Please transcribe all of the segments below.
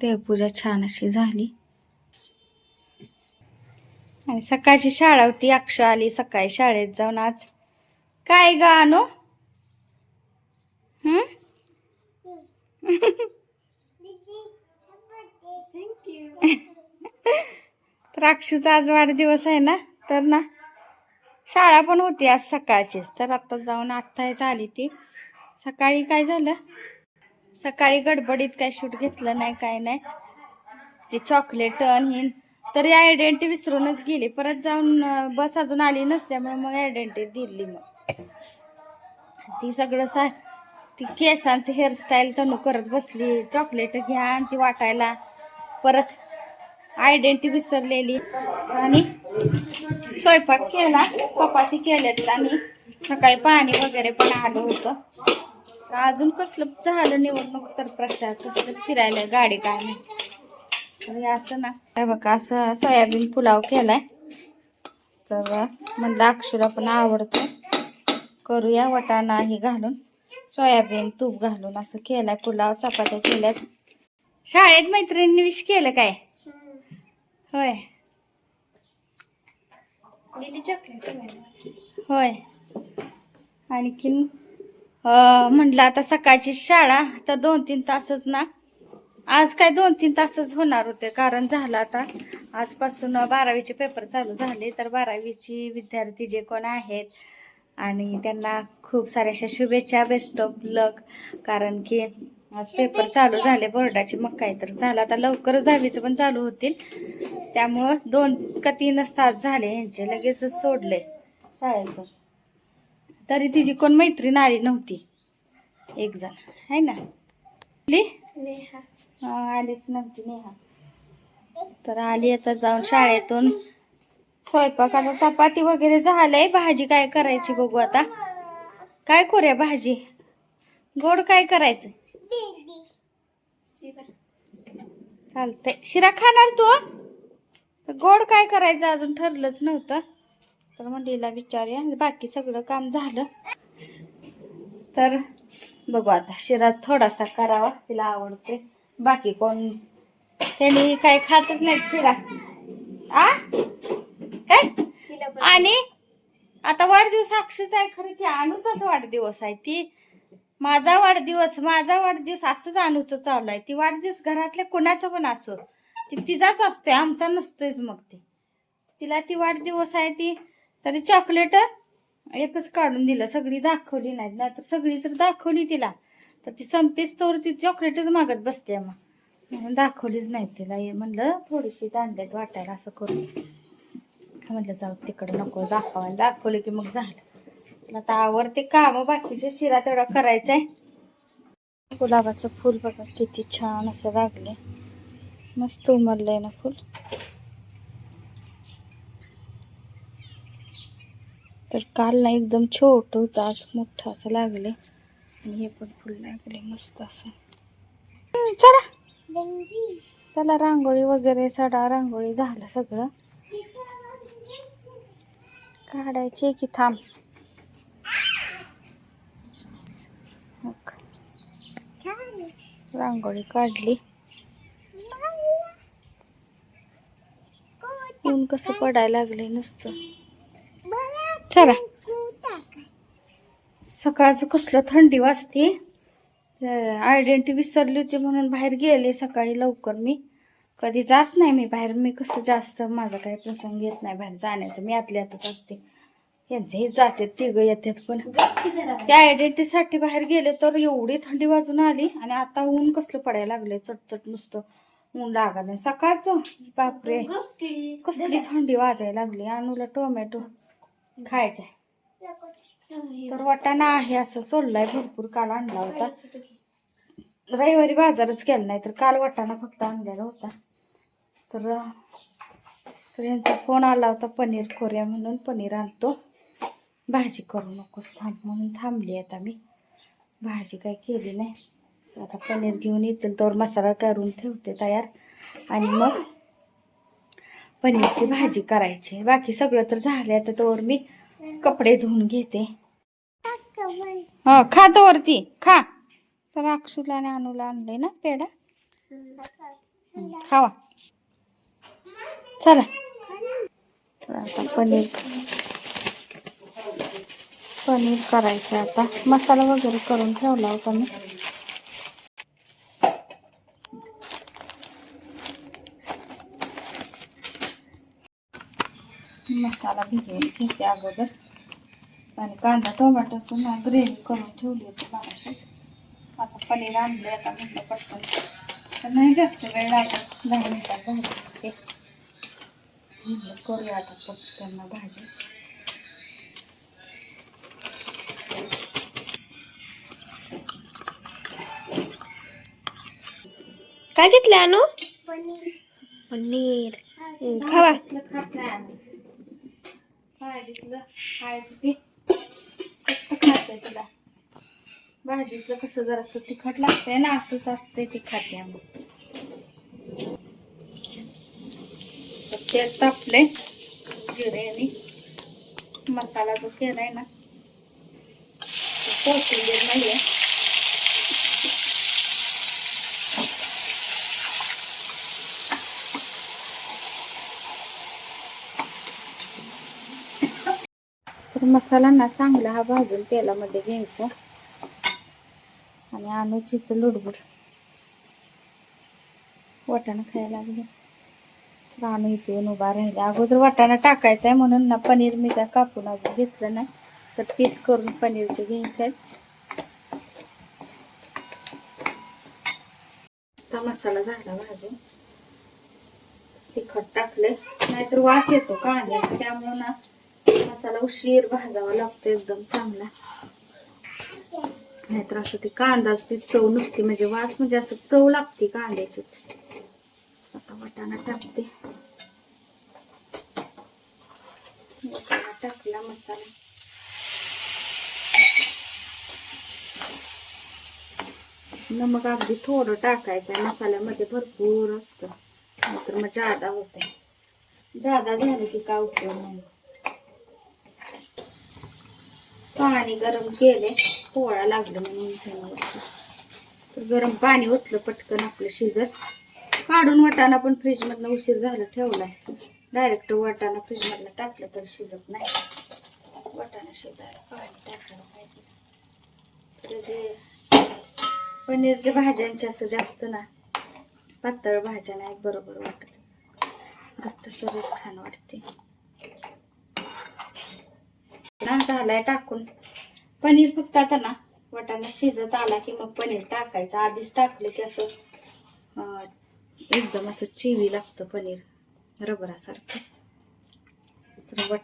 देवपूजा छान अशी झाली आणि सकाळची शाळा होती. अक्षु आली सकाळी शाळेत जाऊन. आज काय ग आणू? तर अक्षूचा आज वाढदिवस आहे ना, तर ना शाळा पण होती आज सकाळचीच. तर आता जाऊन आत्ताच आली ती. सकाळी काय झालं, सकाळी गडबडीत काय शूट घेतलं नाही, काय नाही. ते चॉकलेट आणि तरी आयडेंटिटी विसरूनच गेली. परत जाऊन बस अजून आली नसल्यामुळे मग आयडेंटिटी दिली. मग ती सगळं ती केसांची हेअरस्टाईल तनु करत बसली. चॉकलेट घ्या आणि ती वाटायला. परत आयडेंटिटी विसरलेली आणि स्वयंपाक केला. चपाती केल्यात आणि सकाळी पाणी वगैरे पण आलं होतं. तर अजून कसलं झालं निवडणूक तर प्रचार कसलं फिरायला गाडी काय माहिती. तर असं ना काय बघा, असं सोयाबीन पुलाव केलाय. तर म्हणलं अक्षुला पण आवडतं, करूया वटाणा ही घालून सोयाबीन तूप घालून असं केलाय पुलाव. चपात्या केल्यात. शाळेत मैत्रिणींनी विश केलं काय? होय होय. आणखीन म्हटलं आता सकाळची शाळा तर 2-3 तासच ना. आज काय 2-3 तासच होणार होते, कारण झालं आता आजपासून 12वीचे पेपर चालू झाले. तर 12वीची विद्यार्थी जे कोण आहेत आणि त्यांना खूप साऱ्याशा शुभेच्छा, बेस्ट ऑफ लक. कारण की आज पेपर चालू झाले बोर्डाचे. मग काय तर झालं आता लवकरच 10वीचं पण चालू होतील. त्यामुळं 2 का 3च तास झाले यांचे, लगेचच सोडले शाळेतून. तरी तिची कोण मैत्रीण आली नव्हती, एक जण आहे ना नेहा. आलीच नव्हती नेहा. तर आली आता जाऊन शाळेतून. स्वयंपाक आता चपाती वगैरे झालंय. भाजी काय करायची बघू आता. काय करूया भाजी? गोड काय करायचं? चालतंय. शिरा खाणार तू? तर गोड काय करायचं अजून ठरलंच नव्हतं. तर मंडळीला विचारूया. बाकी सगळं काम झालं. तर बघू आता शिरा थोडासा करावा, तिला आवडते. बाकी कोण त्यांनी काय खातच नाहीत शिरा. काय? आणि आता वाढदिवस अक्षूचा आहे खरं, ती अनुचाच वाढदिवस आहे. ती माझा वाढदिवस असंच अनुचं चालू आहे. ती वाढदिवस घरातल्या कुणाचा पण असो, ती तिचाच असतोय, आमचा नसतोयच. मग तिला ती वाढदिवस आहे ती तरी चॉकलेट एकच काढून दिलं, सगळी दाखवली नाहीत. नाहीतर सगळी जर दाखवली तिला तर ती संपेस तर ती चॉकलेटच मागत बसते. मग म्हणून दाखवलीच नाही तिला. म्हणलं थोडीशी आणल्यात वाटायला असं करून. म्हटलं जाऊ तिकडे नको दाखवायला. दाखवलं की मग झालं. आता आवडते काम बाकीचे. शिरा तेवढा करायचा आहे. गुलाबाचं फुल बघा किती छान असं लागले, मस्त उमललंय ना फुल. तर काल ना एकदम छोट होतं, आज मोठं असं लागले. आणि हे पण फुल लागले मस्त असं. चला चला रांगोळी वगैरे सडा रांगोळी झालं सगळं. काढायची की थांब. रांगोळी काढली. ऊन कसं पडायला लागले नुसतं. चला सकाळचं कसलं थंडी वाजते. आयडेंटिटी विसरली होती म्हणून बाहेर गेले सकाळी लवकर. मी कधी जात नाही मी बाहेर. मी कसं जास्त माझा काही प्रसंग येत नाही बाहेर जाण्याचं. मी आतल्या आतच असते. यांचे जाते तिघं येतात. पण त्या आयडेंटिटीसाठी बाहेर गेले तर एवढी थंडी वाजून आली. आणि आता ऊन कसलं पडायला लागले, चटचट नुसतं ऊन लागायला सकाळचं. बापरे कसली थंडी वाजायला लागली. अनुला टोमॅटो खायचा तर वाटाणा आहे असं सोडलाय भरपूर. काल आणला होता, रविवारी बाजारच केला नाही. तर काल वाटाणा फक्त आणलेला होता. तर यांचा फोन आला होता पनीर करूया म्हणून. पनीर आणतो, भाजी करू नकोस थांब म्हणून थांबली. आता मी भाजी काय केली नाही. आता पनीर घेऊन येतील तर मसाला करून ठेवते तयार आणि मग पनीरची भाजी करायची. बाकी सगळं तर झाले. आता तोवर मी कपडे धुवून घेते. खा तो वरती खा. तर अक्षूला आणि अनुला आणले ना पेढा. खावा चला. तर आता पनीर करायचं. आता मसाला वगैरे करून ठेवला होता मी. मसाला भिजवून घेते अगोदर आणि कांदा टोमॅटोचं ग्रेव्ही करून ठेवली होती मागाशीच. आता पनीर आणले. आता म्हटलं पटकन तर नाही जास्त वेळ लागत, 10 मिनिटात भाजी ते करूया आता पटकन भाजी. काय घेतलं अनु? पनीर खावा. भाजीतलं खायचं खाते तुला. भाजीतलं कसं जरासं तिखट लागतंय ना, असंच असतंय ते खाते आम्ही. तेल तापले, जिरे आणि मसाला जो केलाय ना कोथिंबीर नाहीये. तर मसाला ना चांगला हा भाजून तेलामध्ये घ्यायचा. आणि आणूच इथं लुडबुड वाटाणा खायला लागले. तर आणू इथे येऊन उभा राहिला. अगोदर वाटाणा टाकायचा आहे म्हणून ना पनीर मी काय कापून अजून घेतलं नाही, तर पीस करून पनीरचे घ्यायचे आहेत. आता मसाला झाला भाजून. तिखट टाकले, नाहीतर वास येतो कांद्याचा, त्यामुळे ना मसाला उशीर भाजावा लागतो एकदम चांगला. नाहीतर असं ती कांद्याची चव नुसती म्हणजे वास म्हणजे असं चव लागते कांद्याचीच. आता वाटाणा टाकते. वाटाणा टाकला, मसाला नमक अगदी थोडं टाकायचं आहे. मसाल्यामध्ये भरपूर असतं, नाहीतर मग जादा होते. जादा झालं की काय उपयोग नाही. पाणी गरम केले, पोळा लागलं म्हणून. तर गरम पाणी ओतलं पटकन आपलं शिजत. काढून वाटाणा पण फ्रीज मधनं उशीर झाला ठेवलाय. डायरेक्ट वाटाणा फ्रीज मधनं टाकलं तर शिजत नाही. वाटाणा शिजायला पाणी टाकायला पाहिजे. तर जे पनीरच्या भाज्यांचे असं जास्त ना पातळ भाज्या नाही बरोबर वाटत, घट्ट सरच छान वाटते ना. झालाय टाकून पनीर. फक्त आता ना वाटाणा शिजत आला की मग पनीर टाकायचं. आधीच टाकलं की असं एकदम असं चिवी लागतं पनीर रबरासारखं. तर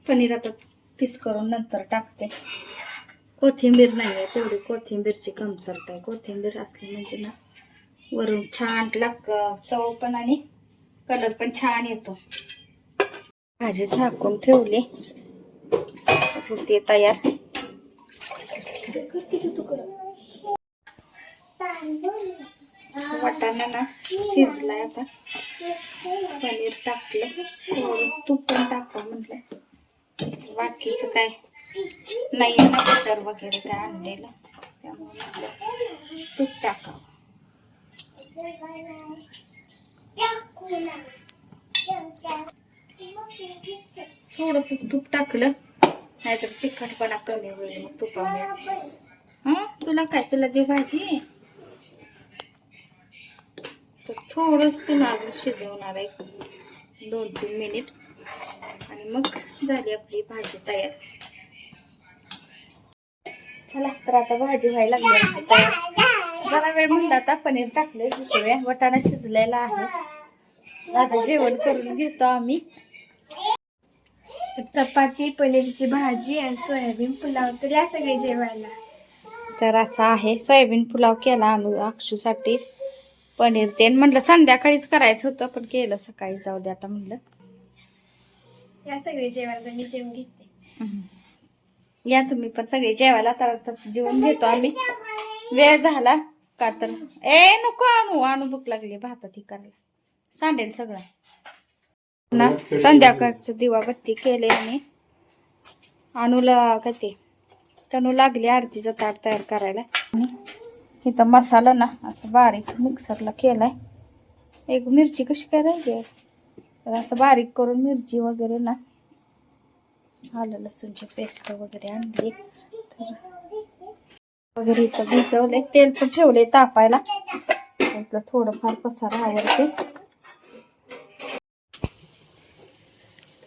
पनीर आता पीस करून नंतर टाकते. कोथिंबीर नाही आहे, तेवढी कोथिंबीरची कमतरता आहे. कोथिंबीर असली म्हणजे ना वरून छान चव पण आणि कलर पण छान येतो. भाजी झाकून ठेवली होते तयार. वाटाणा ना शिजलाय. आता पनीर टाकलं, थोडं तूप पण टाका म्हटलं. बाकीचं काय नाही ना बटर वगैरे काय आणलेलं, त्यामुळे तूप टाकावं. थोडंसं तूप टाकलं, नाहीतर तिखटपणा कमी होईल मग तुपामुळे. तुला काय, तुला दे भाजी. तर थोडंस अजून शिजवणार आहे 2-3 मिनिट आणि मग झाली आपली भाजी तयार. चला तर आता भाजी व्हायला लागली तयार. जरा वेळ म्हणला आता पनीर टाकले, वाटाणा शिजलेला आहे. आता जेवण करून घेतो आम्ही. तर चपाती, पनीरची भाजी आणि सोयाबीन पुलाव. तर या सगळे जेवायला. तर असा आहे, सोयाबीन पुलाव केला आम्ही अक्षूसाठी. पनीर ते म्हटलं संध्याकाळीच करायचं होतं, पण केलं सकाळी. जाऊ दे आता म्हणलं. या सगळे जेवायला, मी जेवून घेते. या तुम्ही पण सगळे जेवायला. तर जेवून घेतो आम्ही. वेळ झाला का तर नको आणू भूक लागली. भातात ही करायला सांडेल सगळं ना. संध्याकाळचं दिवाबत्ती केले आणि आणूला काय ते तनू लागली आरतीचं ताट तयार करायला. आणि इथं मसाला ना असं बारीक मिक्सरला केलाय. एक मिरची कशी काय राहिली तर असं बारीक करून मिरची वगैरे ना, आलं लसूणची पेस्ट वगैरे आणली वगैरे इथं भिजवले. तेल पण ठेवले तापायला. इथलं थोडंफार पसारा आवडते.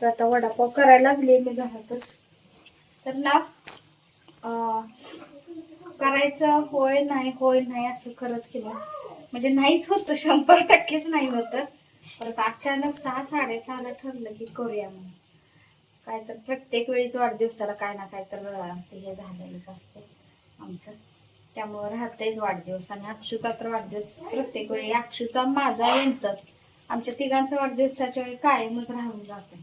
तर आता वडापाव करायला लागले मी घरातच. तर ना करायचं होय नाही असं करत केलं म्हणजे नाहीच होतं, 100%च नाही होतं. परत अचानक 6-6:30ला ठरलं की करूया म्हणून. काय तर प्रत्येक वेळीच वाढदिवसाला काय ना काय तर हे झालेलंच असते आमचं. त्यामुळं राहतेच वाढदिवस. आणि अक्षूचा तर वाढदिवस प्रत्येक वेळी, अक्षूचा, माझा, यांचा, आमच्या तिघांचा वाढदिवसाच्या वेळी कायमच राहून जाते.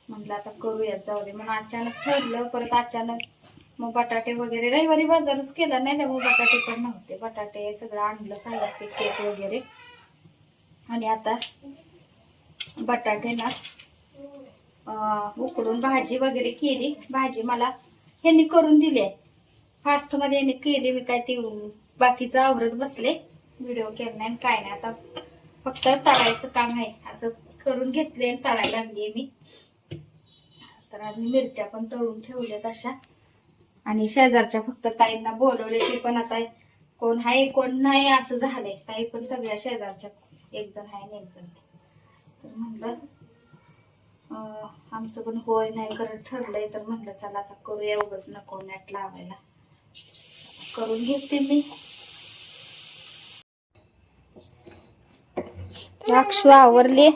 म्हटलं आता करूयात, जाऊ दे म्हणून अचानक ठरलं. परत अचानक मग बटाटे वगैरे, रविवारी बाजारच केला नाही त्यामुळे बटाटे पण नव्हते. बटाटे सगळं आणलं साहित्य, केक वगैरे. आणि आता बटाटे ना उकडून भाजी वगैरे केली. भाजी मला ह्यांनी करून दिली आहे फास्ट मध्ये, यांनी केली. मी काय ती बाकीचं आवरत बसले, व्हिडिओ केला नाही काय नाही. आता फक्त तळायचं काम आहे. असं करून घेतले आणि तळायला लागली मी. तर आम्ही मिरच्या पण तळून ठेवल्यात अशा. आणि शेजारच्या फक्त ताईंना बोलवले, ते पण आता कोण आहे कोण नाही असं झालंय. ताई पण सगळ्या शेजारच्या, एक जण आहे आणि एक जण नाही. तर म्हणलं आमचं पण होय नाही करत ठरलंय. तर म्हणलं चला आता करूया, उगाच नको नॅट लावायला. करून घेते मी. अक्षू आवरली.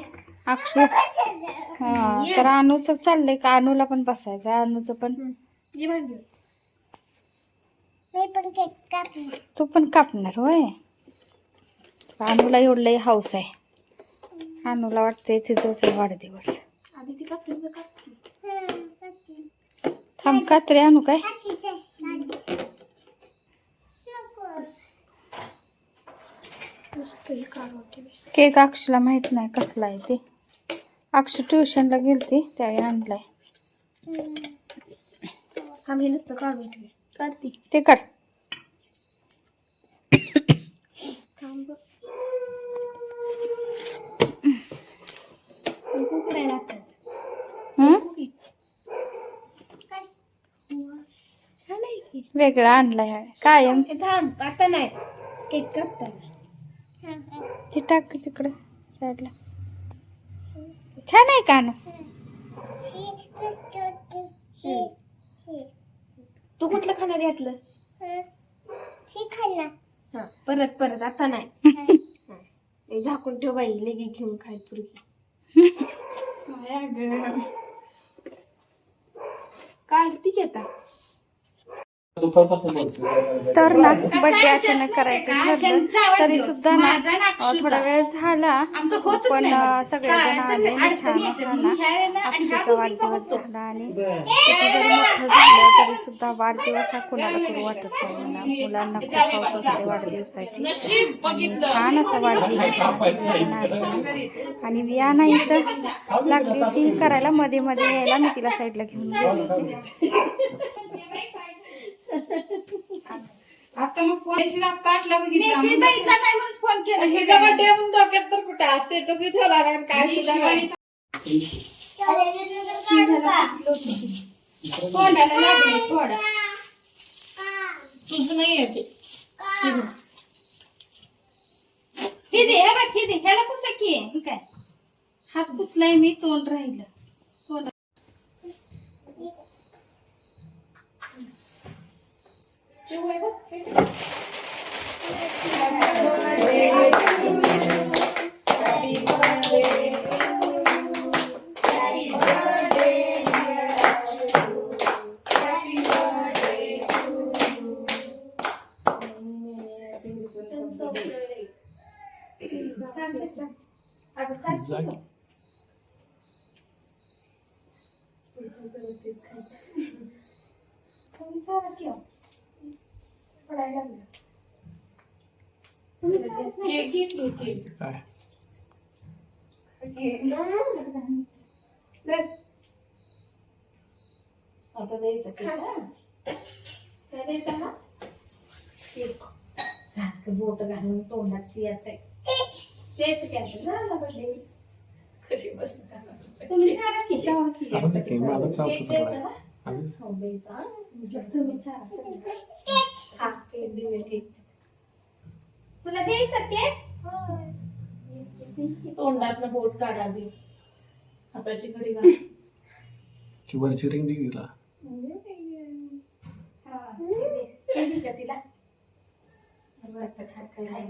अक्षू तर अनुच चाललंय का, अनुला पण बसायचं. अनुच पण तू पण कापणार होय. अनुला एवढलंही हाऊस आहे. अनुला वाटतंय तिचाच आहे वाढदिवस. थांब कात्रे आणू काय. केक अक्षूला माहित नाही कसला आहे ते. अक्षू ट्युशनला गेलती त्यावेळी आणलाय. आम्ही नुसतं काढते ते काढ. वेगळा आणलाय कायम. आता नाही केक कापताना हे टाक तिकडं साईडला. छान आहे का? तू कुठलं खाणार यातलं? परत परत आता नाही. झाकून ठेव बाई, लगे घेऊन खाय पुरी. काय ती आता तर ना बर्थडे अचानक करायचं ठरलं. तरी सुद्धा ना थोडा वेळ झाला पण सगळेजण आले. छान असा ना अक्षूचा वाढदिवस झाला. आणि किती जरी मोठं झालं तरी सुद्धा वाढदिवस हा कुणाला करू वाटत नाही ना. मुलांना खूप हौस असते वाढदिवसाची. आणि छान असा वाढदिवस सगळेजण आले. आणि वियाना इथं लागली ती करायला, मध्ये मध्ये यायला. मी तिला साईडला घेऊन गेले. आता मग फोन काटला बघितला नाही म्हणून फोन केला. हे बर्थडे म्हणून डोक्यात तर कुठे स्टेटस ठेवला नाही काय तोंडाला लागले थोडा. तुझं नाही आहे ते. हे दे, हे बघ, हे दे. ह्याला पुसा की. हे काय हात पुसलाय मी, तोंड राहिलं. आता द्यायचं सारखं बोट घालून तोंडात शियाचं आहे. तुम्ही चारा की जावा की. आता ते माझा चावतो सगळा. तुम्ही चारा सगळं. तुला द्यायचं केक? तोंडातलं बोट काढावी हाताची घडी घाल. ती वरची रिंग दे तिला. हे दे का तिला? वरचं खातं आहे.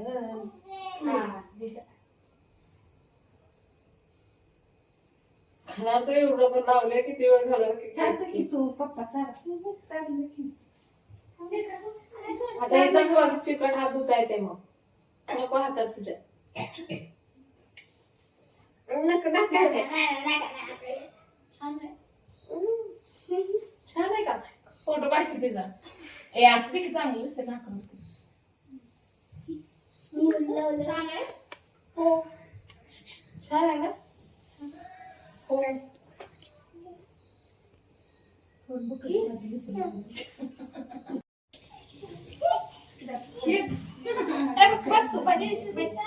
हा, दे का. खाणार तर एवढं पण लावलंय किती वेळ झाला चालतं की तू पप्पा सारा. आता एकदम असं चिकट हात धुता येते मग नको हातात तुझ्या. छान आहे का फोटो काढते तिचा. ए असं की चांगलं दिसते नाकं. छान आहे हो छान आहे ना हो. बस तू पाहिजे पैसा.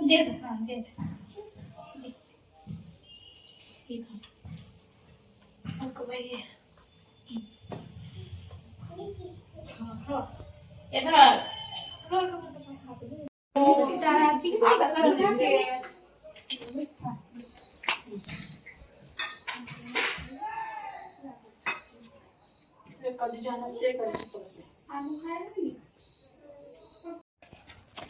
दे जा, दे जा.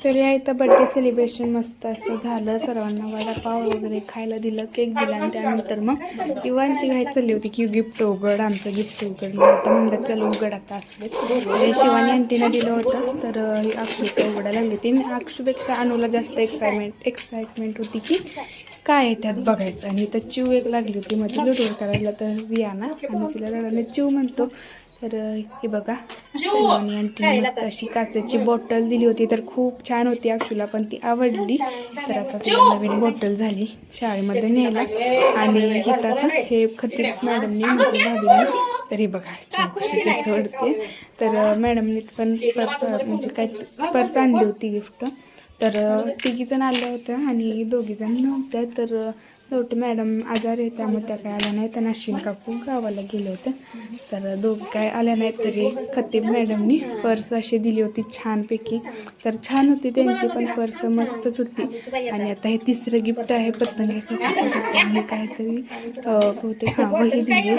तरी आहे तर बड्डे सेलिब्रेशन मस्त असं झालं. सर्वांना वडापाव वगैरे खायला दिलं, केक दिला आणि त्यानंतर मग इवांची घाई चालली होती की गिफ्ट उघड, आमचं गिफ्ट उघडलं होतं. म्हणलं चल उघड आता असू दे. शिवानी आंटीनं दिलं होतं तर ही अक्षुचं उघडायला लागली होती. अक्षूपेक्षा अनुला जास्त एक्साइटमेंट होती की काय आहे त्यात बघायचं. आणि तर चिव एक लागली होती मध्ये लुडवर करायला. तर वियाना आणि तिला रडायला चिव म्हणतो. तर हे बघा शिवानी आंटी मस्त अशी काचेची बॉटल दिली होती तर खूप छान होती. अक्षूला पण ती आवडली. तर आता तिला नवीन बॉटल झाली शाळेमध्ये न्यायला. आणि इथं आता हे खतीर मॅडमने म्हणजे भाभीने तर हे बघा चौकशी कसं वाटते. तर मॅडमने पण पर्स म्हणजे काय पर्स आणली होती गिफ्ट. तर तिघीजण आल्या होत्या आणि दोघीजण नव्हत्या. तर शेवटी मॅडम आजारी आहे त्यामुळे त्या काय आल्या नाहीत आणि अश्विन काकू गावाला गेले होते. तर दोघी काय आल्या नाहीत तरी खतीब मॅडमनी पर्स अशी दिली होती छानपैकी. तर छान होती त्यांची पण पर्स मस्तच होती. आणि आता हे तिसरं गिफ्ट आहे पतंगी काकूचं काहीतरी बहुतेक हां वही दिली.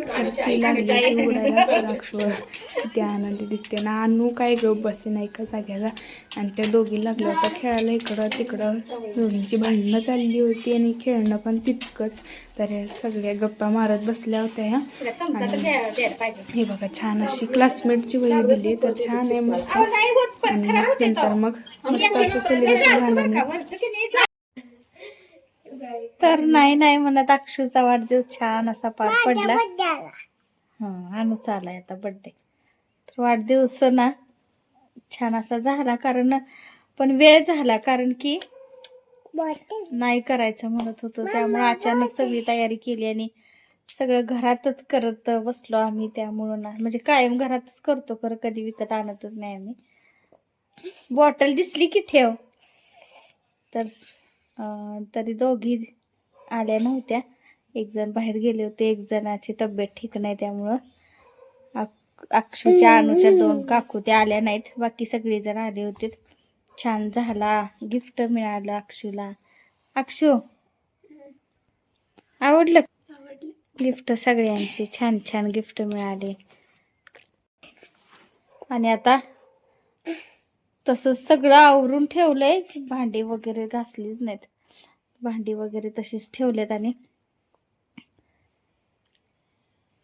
तर ती लागली उघडायला. अक्षर किती आनंदी दिसते ना. अनु काय गप बसे नाही का जाग्याला. आणि त्या दोघी लागल्या होत्या खेळायला इकडं तिकडं. दोघींची भांडणं चालली होती आणि खेळणं पण तितकंच. तर सगळ्या गप्पा मारत बसल्या होत्या ह्या. हे बघा छान अशी क्लासमेटची वही दिली तर छान आहे मस्त. आणि नंतर मग मस्त असं सेलिब्रेशन झालं. तर नाही म्हणत अक्षूचा वाढदिवस छान असा पार पडला. हा अनुचा आलाय आता बर्थडे. तर वाढदिवस ना छान असा झाला कारण पण वेळ झाला कारण की नाही करायचं म्हणत होतो त्यामुळे अचानक सगळी तयारी केली आणि सगळं घरातच करत बसलो आम्ही. त्यामुळं ना म्हणजे कायम घरातच करतो खरं कधी विकत आणतच नाही आम्ही. बॉटल दिसली की ठेव. तर तरी दोघी आल्या नव्हत्या. एक जण बाहेर गेले होते, एक जणाची तब्येत ठीक नाही त्यामुळं अक्षूच्या अनुच्या 2 काकू त्या आल्या नाहीत. बाकी सगळे जण आले होते. छान झाला. गिफ्ट मिळालं अक्षूला. अक्षू आवडलं गिफ्ट? सगळ्यांची छान छान गिफ्ट मिळाले. आणि आता तसंच सगळं आवरून ठेवलंय. भांडी वगैरे घासलीच नाहीत. भांडी वगैरे तशीच ठेवलेत. आणि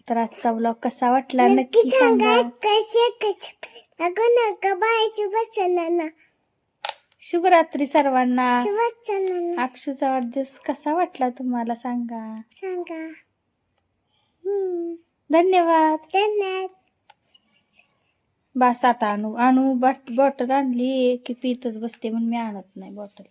तर आजचा व्लॉग कसा वाटला नक्की सांगा. शुभरात्री सर्वांना. अक्षूचा वाढदिवस कसा वाटला तुम्हाला सांगा. धन्यवाद. बस आता अनु बॉटल आणली की पितच बसते म्हणून मी आणत नाही बॉटल.